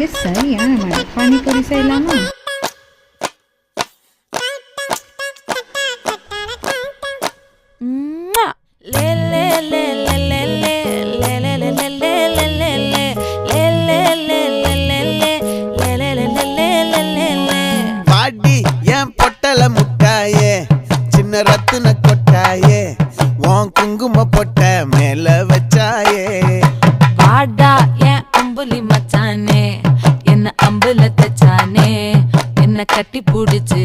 இது சரியான மழை. பானிபூரி செய்யலாமா? பாடி என் பொட்டல முட்டாயே, சின்ன ரத்தின கொட்டாயே, உன் குங்கும பொட்ட மேல வச்சாயே. வாடா என் அம்புலி மச்சானே, என்ன அம்புல தச்சானே, என்ன கட்டி புடிச்சு